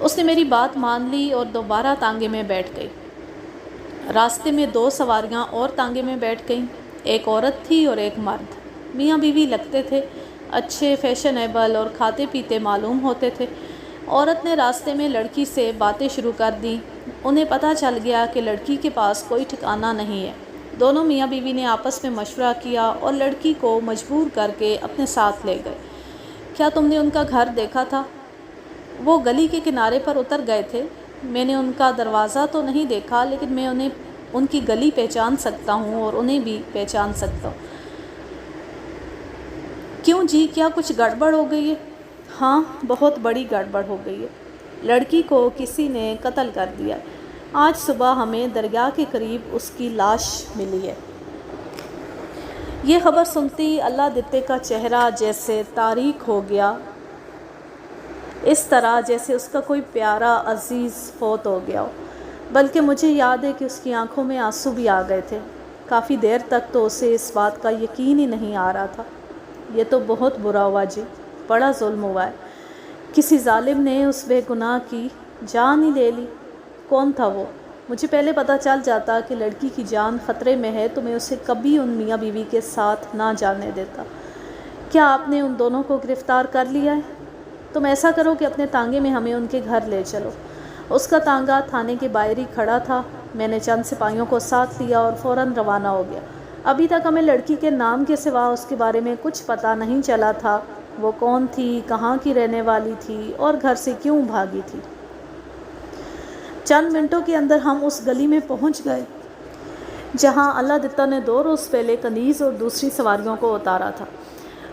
اس نے میری بات مان لی اور دوبارہ تانگے میں بیٹھ گئی۔ راستے میں 2 سواریاں اور تانگے میں بیٹھ گئیں، ایک عورت تھی اور ایک مرد۔ میاں بیوی لگتے تھے، اچھے، فیشنیبل اور کھاتے پیتے معلوم ہوتے تھے۔ عورت نے راستے میں لڑکی سے باتیں شروع کر دیں۔ انہیں پتہ چل گیا کہ لڑکی کے پاس کوئی ٹھکانہ نہیں ہے۔ دونوں میاں بیوی نے آپس میں مشورہ کیا اور لڑکی کو مجبور کر کے اپنے ساتھ لے گئے۔ کیا تم نے ان کا گھر دیکھا تھا؟ وہ گلی کے کنارے پر اتر گئے تھے۔ میں نے ان کا دروازہ تو نہیں دیکھا، لیکن میں ان کی گلی پہچان سکتا ہوں اور انہیں بھی پہچان سکتا ہوں۔ کیوں جی، کیا کچھ گڑبڑ ہو گئی ہے؟ ہاں، بہت بڑی گڑبڑ ہو گئی ہے۔ لڑکی کو کسی نے قتل کر دیا۔ آج صبح ہمیں دریا کے قریب اس کی لاش ملی ہے۔ یہ خبر سنتی اللہ دتے کا چہرہ جیسے تاریک ہو گیا، اس طرح جیسے اس کا کوئی پیارا عزیز فوت ہو گیا ہو۔ بلکہ مجھے یاد ہے کہ اس کی آنکھوں میں آنسو بھی آ گئے تھے۔ کافی دیر تک تو اسے اس بات کا یقین ہی نہیں آ رہا تھا۔ یہ تو بہت برا ہوا جی، بڑا ظلم ہوا ہے۔ کسی ظالم نے اس بے گناہ کی جان ہی لے لی۔ کون تھا وہ؟ مجھے پہلے پتہ چل جاتا کہ لڑکی کی جان خطرے میں ہے تو میں اسے کبھی ان میاں بیوی کے ساتھ نہ جانے دیتا۔ کیا آپ نے ان دونوں کو گرفتار کر لیا ہے؟ تم ایسا کرو کہ اپنے تانگے میں ہمیں ان کے گھر لے چلو۔ اس کا تانگا تھانے کے باہر ہی کھڑا تھا۔ میں نے چند سپاہیوں کو ساتھ لیا اور فوراً روانہ ہو گیا۔ ابھی تک ہمیں لڑکی کے نام کے سوا اس کے بارے میں کچھ پتہ نہیں چلا تھا۔ وہ کون تھی، کہاں کی رہنے والی تھی اور گھر سے کیوں بھاگی تھی۔ چند منٹوں کے اندر ہم اس گلی میں پہنچ گئے جہاں اللہ دتہ نے 2 روز پہلے کنیز اور دوسری سواریوں کو اتارا تھا۔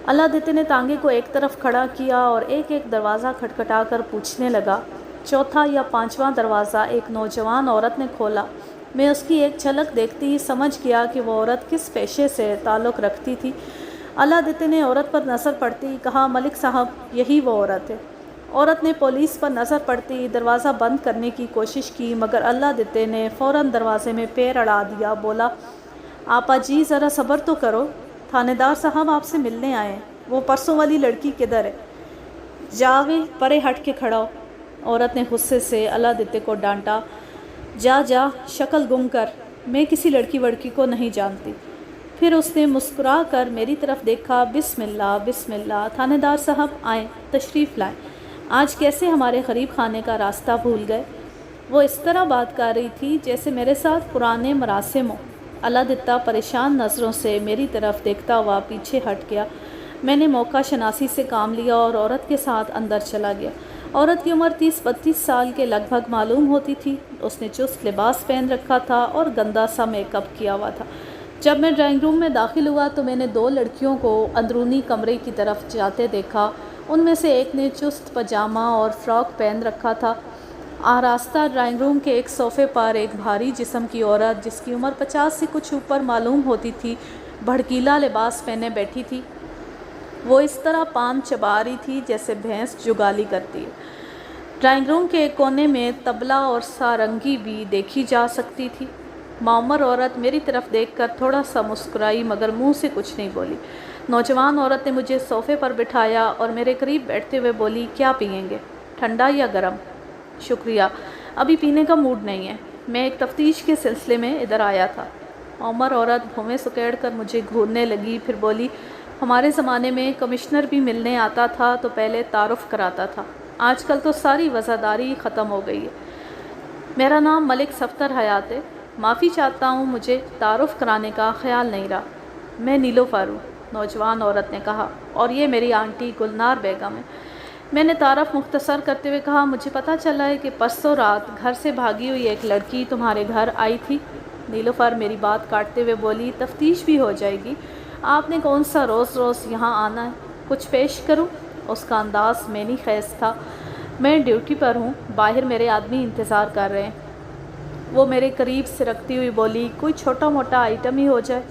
اللہ دتے نے تانگے کو ایک طرف کھڑا کیا اور ایک ایک دروازہ کھٹکھٹا کر پوچھنے لگا۔ چوتھا یا 5واں دروازہ ایک نوجوان عورت نے کھولا۔ میں اس کی ایک جھلک دیکھتی ہی سمجھ گیا کہ وہ عورت کس پیشے سے تعلق رکھتی تھی۔ اللہ دتے نے عورت پر نظر پڑتی ہی کہا، ملک صاحب، یہی وہ عورت ہے۔ عورت نے پولیس پر نظر پڑتی ہی دروازہ بند کرنے کی کوشش کی، مگر اللہ دتے نے فوراً دروازے میں پیر اڑا دیا۔ بولا، آپا جی ذرا صبر تو کرو، تھانے دار صاحب آپ سے ملنے آئے ہیں۔ وہ پرسوں والی لڑکی کدھر ہے؟ جاوے، پرے ہٹ کے کھڑا ہو۔ عورت نے غصے سے اللہ دتے کو ڈانٹا۔ جا جا، شکل گم کر، میں کسی لڑکی وڑکی کو نہیں جانتی۔ پھر اس نے مسکرا کر میری طرف دیکھا۔ بسم اللہ، بسم اللہ، تھانے دار صاحب آئیں، تشریف لائیں۔ آج کیسے ہمارے غریب خانے کا راستہ بھول گئے؟ وہ اس طرح بات کر رہی تھی جیسے میرے ساتھ پرانے مراسم ہوں۔ اللہ دتہ پریشان نظروں سے میری طرف دیکھتا ہوا پیچھے ہٹ گیا۔ میں نے موقع شناسی سے کام لیا اور عورت کے ساتھ اندر چلا گیا۔ عورت کی عمر 30-32 سال کے لگ بھگ معلوم ہوتی تھی۔ اس نے چست لباس پہن رکھا تھا اور گندا سا میک اپ کیا ہوا تھا۔ جب میں ڈرائنگ روم میں داخل ہوا تو میں نے 2 لڑکیوں کو اندرونی کمرے کی طرف جاتے دیکھا۔ ان میں سے ایک نے چست پاجامہ اور فراک پہن رکھا تھا۔ آراستہ ڈرائنگ روم کے ایک صوفے پر ایک بھاری جسم کی عورت جس کی عمر 50 سے کچھ اوپر معلوم ہوتی تھی، بھڑکیلا لباس پہنے بیٹھی تھی۔ وہ اس طرح پان چبا رہی تھی جیسے بھینس جگالی کرتی ہے۔ ڈرائنگ روم کے ایک کونے میں طبلہ اور سارنگی بھی دیکھی جا سکتی تھی۔ معمر عورت میری طرف دیکھ کر تھوڑا سا مسکرائی مگر منہ سے کچھ نہیں بولی۔ نوجوان عورت نے مجھے صوفے پر بٹھایا اور میرے قریب بیٹھتے ہوئے بولی، کیا پئیں گے، ٹھنڈا یا گرم؟ شکریہ، ابھی پینے کا موڈ نہیں ہے، میں ایک تفتیش کے سلسلے میں ادھر آیا تھا۔ معمر عورت بھویں سکیڑ کر مجھے گھورنے لگی، پھر بولی، ہمارے زمانے میں کمشنر بھی ملنے آتا تھا تو پہلے تعارف کراتا تھا، آج کل تو ساری وفاداری ختم ہو گئی ہے۔ میرا نام ملک صفدر حیات ہے، معافی چاہتا ہوں، مجھے تعارف کرانے کا خیال نہیں رہا۔ میں نیلوفر ہوں، نوجوان عورت نے کہا، اور یہ میری آنٹی گلنار بیگم ہے۔ میں نے تعارف مختصر کرتے ہوئے کہا، مجھے پتہ چلا ہے کہ پرسوں رات گھر سے بھاگی ہوئی ایک لڑکی تمہارے گھر آئی تھی۔ نیلوفر میری بات کاٹتے ہوئے بولی، تفتیش بھی ہو جائے گی، آپ نے کون سا روز روز یہاں آنا ہے، کچھ پیش کروں؟ اس کا انداز مینی خیز تھا۔ میں ڈیوٹی پر ہوں، باہر میرے آدمی انتظار کر رہے ہیں۔ وہ میرے قریب سرکتی ہوئی بولی، کوئی چھوٹا موٹا آئٹم ہی ہو جائے۔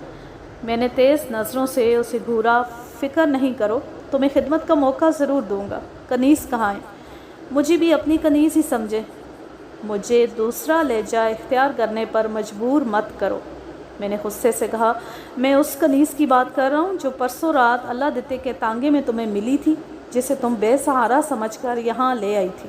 میں نے تیز نظروں سے اسے گھورا۔ فکر نہیں کرو، تمہیں خدمت کا موقع ضرور دوں گا۔ کنیز کہاں ہے؟ مجھے بھی اپنی کنیز ہی سمجھے، مجھے دوسرا لہجہ اختیار کرنے پر مجبور مت کرو۔ میں نے غصے سے کہا، میں اس کنیز کی بات کر رہا ہوں جو پرسوں رات اللہ دتے کے تانگے میں تمہیں ملی تھی، جسے تم بے سہارا سمجھ کر یہاں لے آئی تھی۔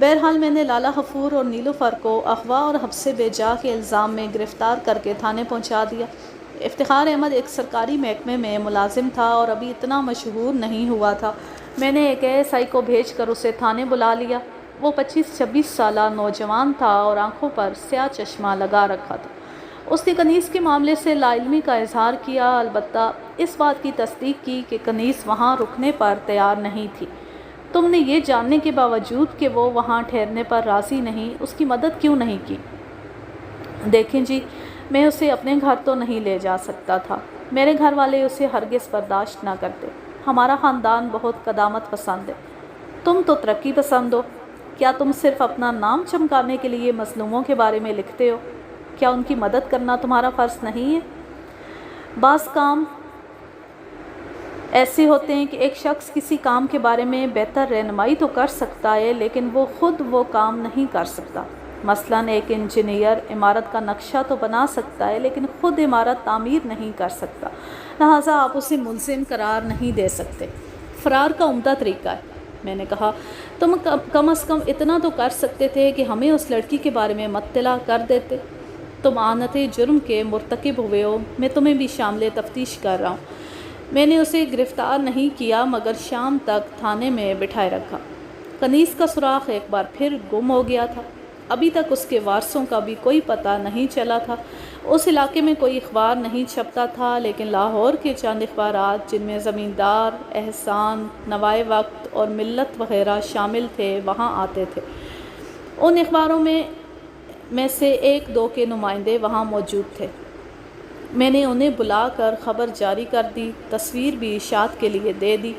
بہرحال میں نے لالا غفور اور نیلوفر کو اغوا اور حبس بے جا کے الزام میں گرفتار کر کے تھانے پہنچا دیا۔ افتخار احمد ایک سرکاری محکمے میں ملازم تھا اور ابھی اتنا مشہور نہیں ہوا تھا۔ میں نے ایک ASI کو بھیج کر اسے تھانے بلا لیا۔ وہ 25-26 سالہ نوجوان تھا اور آنکھوں پر سیاہ چشمہ لگا رکھا تھا۔ اس نے کنیز کے معاملے سے لا علمی کا اظہار کیا، البتہ اس بات کی تصدیق کی کہ کنیز وہاں رکنے پر تیار نہیں تھی۔ تم نے یہ جاننے کے باوجود کہ وہ وہاں ٹھہرنے پر راضی نہیں، اس کی مدد کیوں نہیں کی؟ دیکھیں جی، میں اسے اپنے گھر تو نہیں لے جا سکتا تھا۔ میرے گھر والے اسے ہرگز برداشت نہ کرتے۔ ہمارا خاندان بہت قدامت پسند ہے۔ تم تو ترقی پسند ہو۔ کیا تم صرف اپنا نام چمکانے کے لیے مظلوموں کے بارے میں لکھتے ہو؟ کیا ان کی مدد کرنا تمہارا فرض نہیں ہے؟ بعض کام ایسے ہوتے ہیں کہ ایک شخص کسی کام کے بارے میں بہتر رہنمائی تو کر سکتا ہے، لیکن وہ خود وہ کام نہیں کر سکتا۔ مثلاً ایک انجینئر عمارت کا نقشہ تو بنا سکتا ہے، لیکن خود عمارت تعمیر نہیں کر سکتا، لہٰذا آپ اسے ملزم قرار نہیں دے سکتے۔ فرار کا عمدہ طریقہ ہے۔ میں نے کہا، تم کم از کم اتنا تو کر سکتے تھے کہ ہمیں اس لڑکی کے بارے میں مطلع کر دیتے۔ تم اعانت جرم کے مرتکب ہوئے ہو، میں تمہیں بھی شامل تفتیش کر رہا ہوں۔ میں نے اسے گرفتار نہیں کیا مگر شام تک تھانے میں بٹھائے رکھا۔ کنیز کا سراغ ایک بار پھر گم ہو گیا تھا۔ ابھی تک اس کے وارثوں کا بھی کوئی پتہ نہیں چلا تھا۔ اس علاقے میں کوئی اخبار نہیں چھپتا تھا، لیکن لاہور کے چند اخبارات جن میں زمیندار، احسان، نوائے وقت اور ملت وغیرہ شامل تھے وہاں آتے تھے۔ ان اخباروں میں سے ایک دو کے نمائندے وہاں موجود تھے۔ میں نے انہیں بلا کر خبر جاری کر دی، تصویر بھی اشاعت کے لیے دے دی۔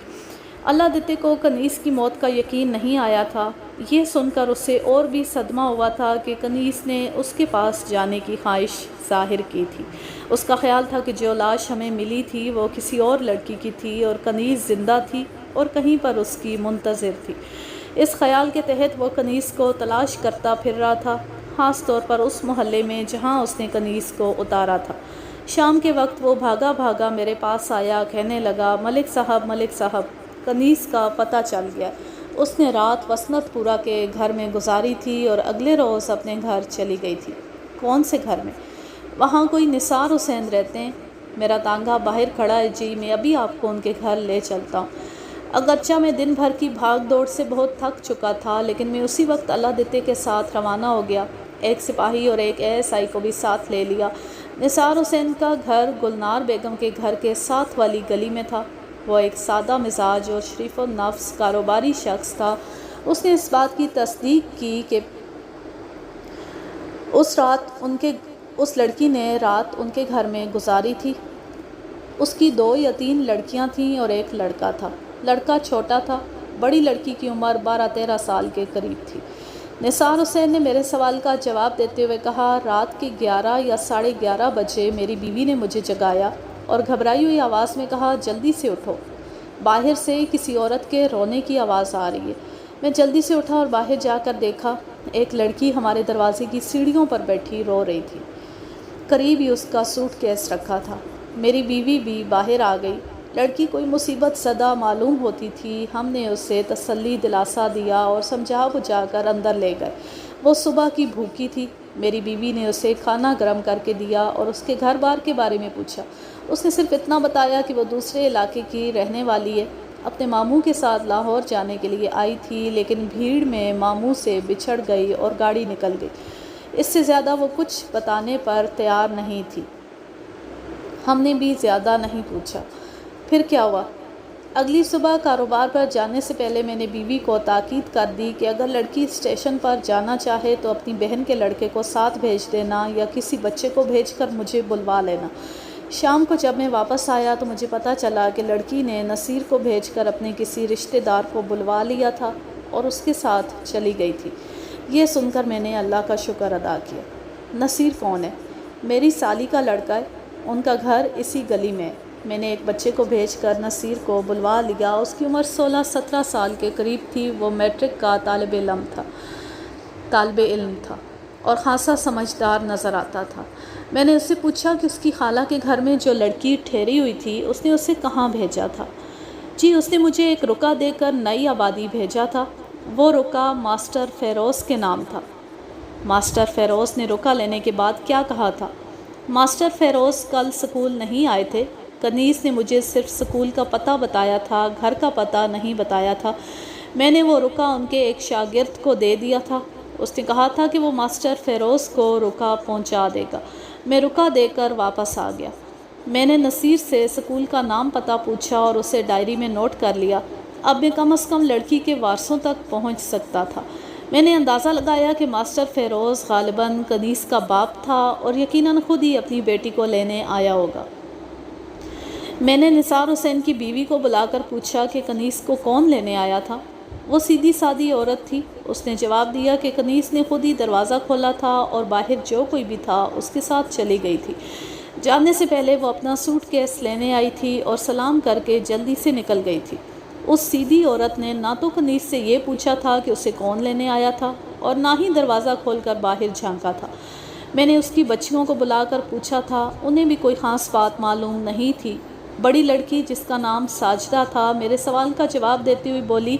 اللہ دیتے کو کنیز کی موت کا یقین نہیں آیا تھا۔ یہ سن کر اسے اور بھی صدمہ ہوا تھا کہ کنیز نے اس کے پاس جانے کی خواہش ظاہر کی تھی۔ اس کا خیال تھا کہ جو لاش ہمیں ملی تھی وہ کسی اور لڑکی کی تھی اور کنیز زندہ تھی اور کہیں پر اس کی منتظر تھی۔ اس خیال کے تحت وہ کنیز کو تلاش کرتا پھر رہا تھا، خاص طور پر اس محلے میں جہاں اس نے کنیز کو اتارا تھا۔ شام کے وقت وہ بھاگا بھاگا میرے پاس آیا، کہنے لگا، ملک صاحب، کنیز کا پتہ چل گیا۔ اس نے رات وسنت پورہ کے گھر میں گزاری تھی اور اگلے روز اپنے گھر چلی گئی تھی۔ کون سے گھر میں؟ وہاں کوئی نثار حسین رہتے ہیں۔ میرا تانگا باہر کھڑا ہے جی، میں ابھی آپ کو ان کے گھر لے چلتا ہوں۔ اگرچہ میں دن بھر کی بھاگ دوڑ سے بہت تھک چکا تھا، لیکن میں اسی وقت اللہ دیتے کے ساتھ روانہ ہو گیا۔ ایک سپاہی اور ایک ASI کو بھی ساتھ لے لیا۔ نثار حسین کا گھر گلنار بیگم کے گھر کے ساتھ والی گلی میں تھا۔ وہ ایک سادہ مزاج اور شریف النفس کاروباری شخص تھا۔ اس نے اس بات کی تصدیق کی کہ اس لڑکی نے رات ان کے گھر میں گزاری تھی۔ اس کی 2 یا 3 لڑکیاں تھیں اور ایک لڑکا تھا۔ لڑکا چھوٹا تھا، بڑی لڑکی کی عمر 12-13 سال کے قریب تھی۔ نثار حسین نے میرے سوال کا جواب دیتے ہوئے کہا، رات کے 11 یا 11:30 بجے میری بیوی نے مجھے جگایا اور گھبرائی ہوئی آواز میں کہا، جلدی سے اٹھو، باہر سے کسی عورت کے رونے کی آواز آ رہی ہے۔ میں جلدی سے اٹھا اور باہر جا کر دیکھا، ایک لڑکی ہمارے دروازے کی سیڑھیوں پر بیٹھی رو رہی تھی۔ قریب ہی اس کا سوٹ کیس رکھا تھا۔ میری بیوی بھی باہر آ گئی۔ لڑکی کوئی مصیبت زدہ معلوم ہوتی تھی۔ ہم نے اسے تسلی دلاسا دیا اور سمجھا بجھا کر اندر لے گئے۔ وہ صبح کی بھوکی تھی۔ میری بیوی نے اسے کھانا گرم کر کے دیا اور اس کے گھر بار کے بارے میں پوچھا۔ اس نے صرف اتنا بتایا کہ وہ دوسرے علاقے کی رہنے والی ہے، اپنے ماموں کے ساتھ لاہور جانے کے لیے آئی تھی، لیکن بھیڑ میں ماموں سے بچھڑ گئی اور گاڑی نکل گئی۔ اس سے زیادہ وہ کچھ بتانے پر تیار نہیں تھی۔ ہم نے بھی زیادہ نہیں پوچھا۔ پھر کیا ہوا؟ اگلی صبح کاروبار پر جانے سے پہلے میں نے بیوی کو تاکید کر دی کہ اگر لڑکی اسٹیشن پر جانا چاہے تو اپنی بہن کے لڑکے کو ساتھ بھیج دینا یا کسی بچے کو بھیج کر مجھے بلوا لینا۔ شام کو جب میں واپس آیا تو مجھے پتہ چلا کہ لڑکی نے نصیر کو بھیج کر اپنے کسی رشتہ دار کو بلوا لیا تھا اور اس کے ساتھ چلی گئی تھی۔ یہ سن کر میں نے اللہ کا شکر ادا کیا۔ نصیر کون ہے؟ میری سالی کا لڑکا ہے، ان کا گھر اسی گلی میں ہے۔ میں نے ایک بچے کو بھیج کر نصیر کو بلوا لیا۔ اس کی عمر 16-17 سال کے قریب تھی۔ وہ میٹرک کا طالب علم تھا اور خاصا سمجھدار نظر آتا تھا۔ میں نے اس سے پوچھا کہ اس کی خالہ کے گھر میں جو لڑکی ٹھہری ہوئی تھی اس نے اسے کہاں بھیجا تھا؟ جی، اس نے مجھے ایک رکا دے کر نئی آبادی بھیجا تھا۔ وہ رکا ماسٹر فیروز کے نام تھا۔ ماسٹر فیروز نے رکا لینے کے بعد کیا کہا تھا؟ ماسٹر فیروز کل سکول نہیں آئے تھے۔ کنیز نے مجھے صرف سکول کا پتہ بتایا تھا، گھر کا پتہ نہیں بتایا تھا۔ میں نے وہ رکا ان کے ایک شاگرد کو دے دیا تھا۔ اس نے کہا تھا کہ وہ ماسٹر فیروز کو رکا پہنچا دے گا۔ میں رکا دے کر واپس آ گیا۔ میں نے نصیر سے سکول کا نام پتہ پوچھا اور اسے ڈائری میں نوٹ کر لیا۔ اب میں کم از کم لڑکی کے وارثوں تک پہنچ سکتا تھا۔ میں نے اندازہ لگایا کہ ماسٹر فیروز غالباً کنیز کا باپ تھا اور یقیناً خود ہی اپنی بیٹی کو لینے آیا ہوگا۔ میں نے نثار حسین کی بیوی کو بلا کر پوچھا کہ کنیز کو کون لینے آیا تھا؟ وہ سیدھی سادی عورت تھی۔ اس نے جواب دیا کہ کنیز نے خود ہی دروازہ کھولا تھا اور باہر جو کوئی بھی تھا اس کے ساتھ چلی گئی تھی۔ جانے سے پہلے وہ اپنا سوٹ کیس لینے آئی تھی اور سلام کر کے جلدی سے نکل گئی تھی۔ اس سیدھی عورت نے نہ تو کنیز سے یہ پوچھا تھا کہ اسے کون لینے آیا تھا اور نہ ہی دروازہ کھول کر باہر جھانکا تھا۔ میں نے اس کی بچیوں کو بلا کر پوچھا تھا، انہیں بھی کوئی خاص بات معلوم نہیں تھی۔ بڑی لڑکی جس کا نام ساجدہ تھا میرے سوال کا جواب دیتے ہوئے بولی،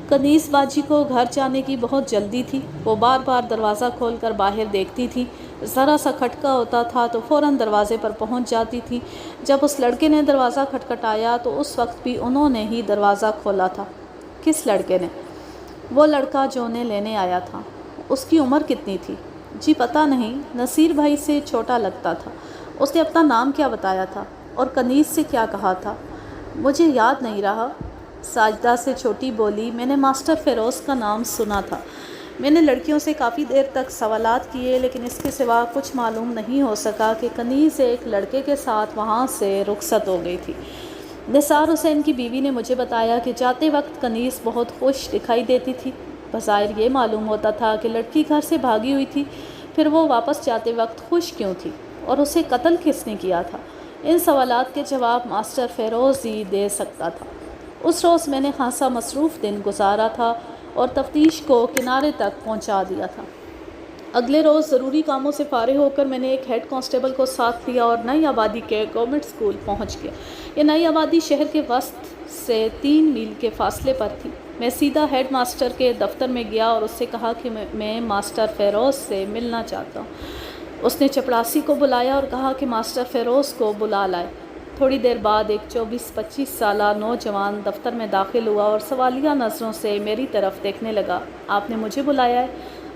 کنیز باجی کو گھر جانے کی بہت جلدی تھی۔ وہ بار بار دروازہ کھول کر باہر دیکھتی تھی۔ ذرا سا کھٹکا ہوتا تھا تو فوراً دروازے پر پہنچ جاتی تھی۔ جب اس لڑکے نے دروازہ کھٹکھٹایا تو اس وقت بھی انہوں نے ہی دروازہ کھولا تھا۔ کس لڑکے نے؟ وہ لڑکا جو انہیں لینے آیا تھا۔ اس کی عمر کتنی تھی؟ جی پتہ نہیں، نصیر بھائی سے چھوٹا لگتا تھا۔ اس نے اپنا نام کیا بتایا تھا اور کنیز سے کیا کہا تھا؟ مجھے یاد نہیں رہا۔ ساجدہ سے چھوٹی بولی، میں نے ماسٹر فیروز کا نام سنا تھا۔ میں نے لڑکیوں سے کافی دیر تک سوالات کیے لیکن اس کے سوا کچھ معلوم نہیں ہو سکا کہ کنیز ایک لڑکے کے ساتھ وہاں سے رخصت ہو گئی تھی۔ نثار حسین کی بیوی نے مجھے بتایا کہ جاتے وقت کنیز بہت خوش دکھائی دیتی تھی۔ بظاہر یہ معلوم ہوتا تھا کہ لڑکی گھر سے بھاگی ہوئی تھی، پھر وہ واپس جاتے وقت خوش کیوں تھی اور اسے قتل کس نے کیا تھا؟ ان سوالات کے جواب ماسٹر فیروز ہی دے سکتا تھا۔ اس روز میں نے خاصا مصروف دن گزارا تھا اور تفتیش کو کنارے تک پہنچا دیا تھا۔ اگلے روز ضروری کاموں سے فارغ ہو کر میں نے ایک ہیڈ کانسٹیبل کو ساتھ لیا اور نئی آبادی کے گورنمنٹ اسکول پہنچ گیا۔ یہ نئی آبادی شہر کے وسط سے 3 میل کے فاصلے پر تھی۔ میں سیدھا ہیڈ ماسٹر کے دفتر میں گیا اور اس سے کہا کہ میں ماسٹر فیروز سے ملنا چاہتا ہوں۔ اس نے چپڑاسی کو بلایا اور کہا کہ ماسٹر فیروز کو بلا لائے۔ تھوڑی دیر بعد ایک 24-25 سالہ نوجوان دفتر میں داخل ہوا اور سوالیہ نظروں سے میری طرف دیکھنے لگا۔ آپ نے مجھے بلایا ہے؟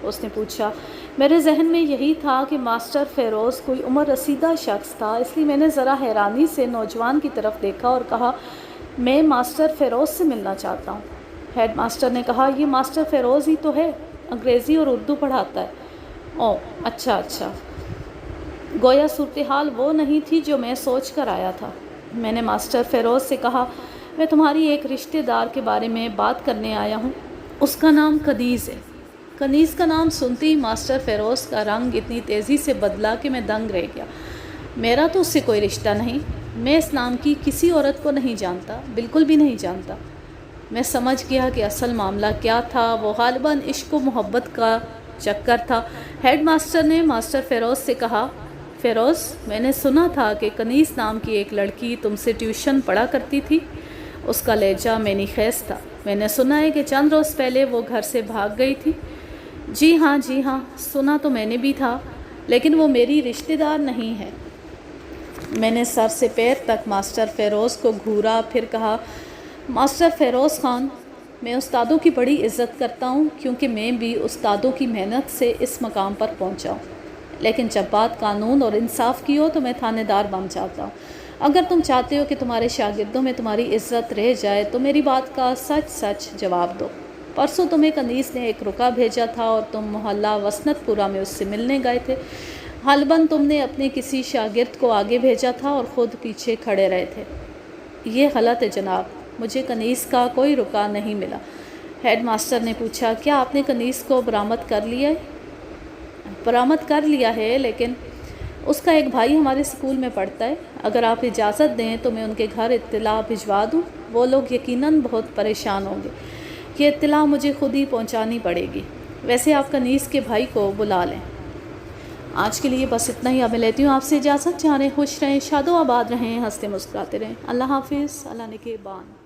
اس نے پوچھا۔ میرے ذہن میں یہی تھا کہ ماسٹر فیروز کوئی عمر رسیدہ شخص تھا، اس لیے میں نے ذرا حیرانی سے نوجوان کی طرف دیکھا اور کہا، میں ماسٹر فیروز سے ملنا چاہتا ہوں۔ ہیڈ ماسٹر نے کہا، یہ ماسٹر فیروز ہی تو ہے، انگریزی اور اردو پڑھاتا ہے۔ اوہ اچھا۔ گویا صورتحال وہ نہیں تھی جو میں سوچ کر آیا تھا۔ میں نے ماسٹر فیروز سے کہا، میں تمہاری ایک رشتہ دار کے بارے میں بات کرنے آیا ہوں، اس کا نام کنیز ہے۔ کنیز کا نام سنتے ہی ماسٹر فیروز کا رنگ اتنی تیزی سے بدلا کہ میں دنگ رہ گیا۔ میرا تو اس سے کوئی رشتہ نہیں، میں اس نام کی کسی عورت کو نہیں جانتا، بالکل بھی نہیں جانتا۔ میں سمجھ گیا کہ اصل معاملہ کیا تھا، وہ غالباً عشق و محبت کا چکر تھا۔ ہیڈ ماسٹر نے ماسٹر فیروز سے کہا، فیروز، میں نے سنا تھا کہ کنیز نام کی ایک لڑکی تم سے ٹیوشن پڑھا کرتی تھی۔ اس کا لہجہ مینی خیز تھا۔ میں نے سنا ہے کہ چند روز پہلے وہ گھر سے بھاگ گئی تھی۔ جی ہاں، سنا تو میں نے بھی تھا، لیکن وہ میری رشتہ دار نہیں ہے۔ میں نے سر سے پیر تک ماسٹر فیروز کو گھورا، پھر کہا، ماسٹر فیروز خان، میں استادوں کی بڑی عزت کرتا ہوں کیونکہ میں بھی استادوں کی محنت سے اس مقام پر پہنچا ہوں، لیکن جب بات قانون اور انصاف کی ہو تو میں تھانے دار بن جاتا ہوں۔ اگر تم چاہتے ہو کہ تمہارے شاگردوں میں تمہاری عزت رہ جائے تو میری بات کا سچ جواب دو۔ پرسوں تمہیں کنیز نے ایک رکا بھیجا تھا اور تم محلہ وسنت پورہ میں اس سے ملنے گئے تھے۔ غالباً تم نے اپنے کسی شاگرد کو آگے بھیجا تھا اور خود پیچھے کھڑے رہے تھے۔ یہ غلط ہے جناب، مجھے کنیز کا کوئی رکا نہیں ملا۔ ہیڈ ماسٹر نے پوچھا، کیا آپ نے کنیز کو برآمد کر لیا ہے؟ برآمد کر لیا ہے، لیکن اس کا ایک بھائی ہمارے اسکول میں پڑھتا ہے۔ اگر آپ اجازت دیں تو میں ان کے گھر اطلاع بھجوا دوں، وہ لوگ یقیناً بہت پریشان ہوں گے۔ یہ اطلاع مجھے خود ہی پہنچانی پڑے گی۔ ویسے آپ کنیز کے بھائی کو بلا لیں۔ آج کے لیے بس اتنا ہی، اب میں لیتی ہوں آپ سے اجازت۔ جانے خوش رہیں، شاد و آباد رہیں، ہنستے مسکراتے رہیں۔ اللہ حافظ، اللہ نگہبان۔